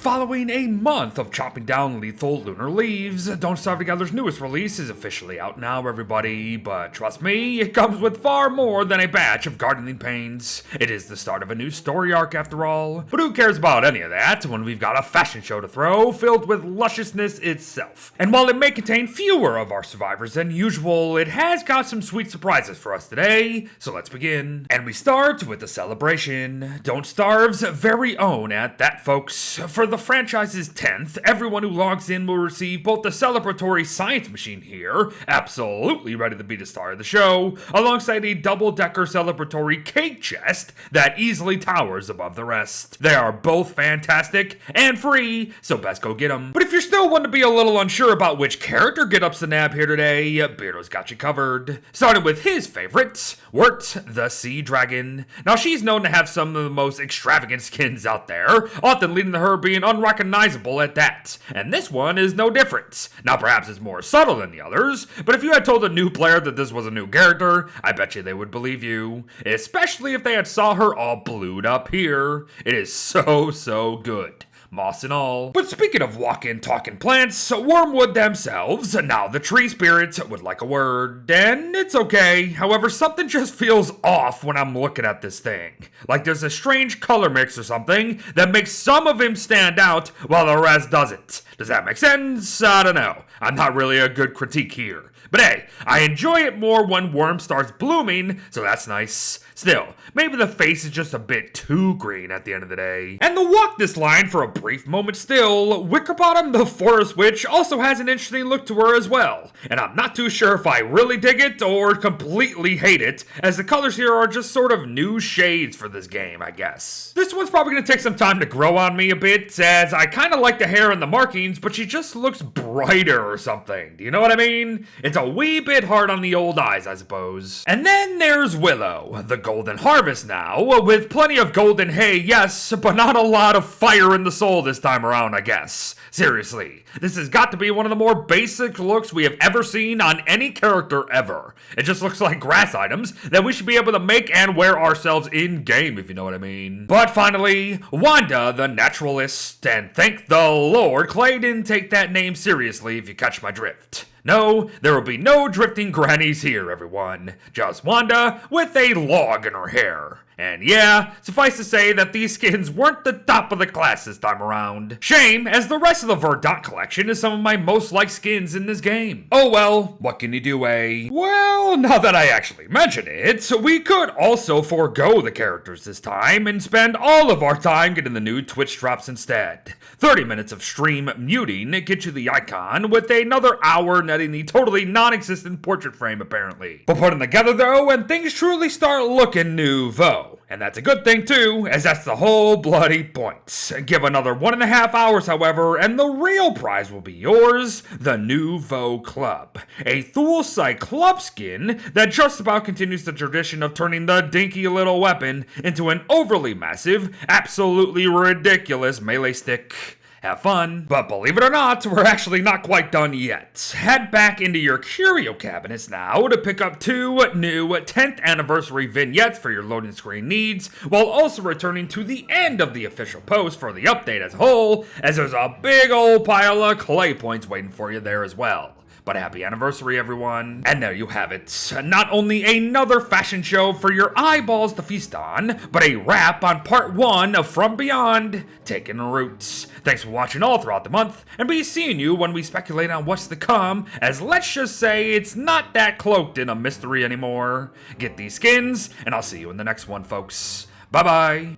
Following a month of chopping down lethal lunar leaves, Don't Starve Together's newest release is officially out now, everybody, but trust me, it comes with far more than a batch of gardening pains. It is the start of a new story arc after all, but who cares about any of that when we've got a fashion show to throw filled with lusciousness itself. And while it may contain fewer of our survivors than usual, it has got some sweet surprises for us today, so let's begin. And we start with the celebration, Don't Starve's very own at that, folks. For the franchise's 10th, everyone who logs in will receive both the celebratory science machine here, absolutely ready to be the star of the show, alongside a double-decker celebratory cake chest that easily towers above the rest. They are both fantastic and free, so best go get them. But if you're still one to be a little unsure about which character get-ups to nab here today, Beardo's got you covered. Starting with his favorite, Wirt the Sea Dragon. Now she's known to have some of the most extravagant skins out there, often leading to her being unrecognizable at that. And this one is no different. Now perhaps it's more subtle than the others, but if you had told a new player that this was a new character, I bet you they would believe you. Especially if they had saw her all blued up here. It is so good. Moss and all. But speaking of walking, talking plants, Wormwood themselves, now the tree spirits, would like a word. And it's okay, however, something just feels off when I'm looking at this thing. Like there's a strange color mix or something that makes some of him stand out while the rest doesn't. Does that make sense? I don't know. I'm not really a good critique here. But hey, I enjoy it more when Worm starts blooming, so that's nice. Still, maybe the face is just a bit too green at the end of the day. And to walk this line for a brief moment still, Wicker Bottom the Forest Witch also has an interesting look to her as well. And I'm not too sure if I really dig it or completely hate it, as the colors here are just sort of new shades for this game, I guess. This one's probably going to take some time to grow on me a bit, as I kind of like the hair and the markings, but she just looks brighter or something. Do you know what I mean? It's a wee bit hard on the old eyes, I suppose. And then there's Willow, the golden harvest now, with plenty of golden hay, yes, but not a lot of fire in the soul this time around, I guess. Seriously, this has got to be one of the more basic looks we have ever seen on any character ever. It just looks like grass items that we should be able to make and wear ourselves in-game, if you know what I mean. But finally, Wanda the Naturalist, and thank the Lord Clay didn't take that name seriously, if you catch my drift. No, there will be no drifting grannies here, everyone. Just Wanda with a log in her hair. And yeah, suffice to say that these skins weren't the top of the class this time around. Shame, as the rest of the Verdant collection is some of my most liked skins in this game. Oh well, what can you do, eh? Well, now that I actually mention it, we could also forego the characters this time and spend all of our time getting the new Twitch drops instead. 30 minutes of stream muting get you the icon, with another hour netting the totally non-existent portrait frame apparently. But put them together though, and things truly start looking nouveau. And that's a good thing too, as that's the whole bloody point. Give another 1.5 hours, however, and the real prize will be yours, the Nouveau Club. A Thule Cyclops skin that just about continues the tradition of turning the dinky little weapon into an overly massive, absolutely ridiculous melee stick. Have fun. But believe it or not, we're actually not quite done yet. Head back into your curio cabinets now to pick up 2 new 10th anniversary vignettes for your loading screen needs, while also returning to the end of the official post for the update as a whole, as there's a big old pile of clay points waiting for you there as well. But happy anniversary, everyone. And there you have it. Not only another fashion show for your eyeballs to feast on, but a wrap on part 1 of From Beyond, Taking Roots. Thanks for watching all throughout the month, and be seeing you when we speculate on what's to come, as let's just say it's not that cloaked in a mystery anymore. Get these skins, and I'll see you in the next one, folks. Bye-bye.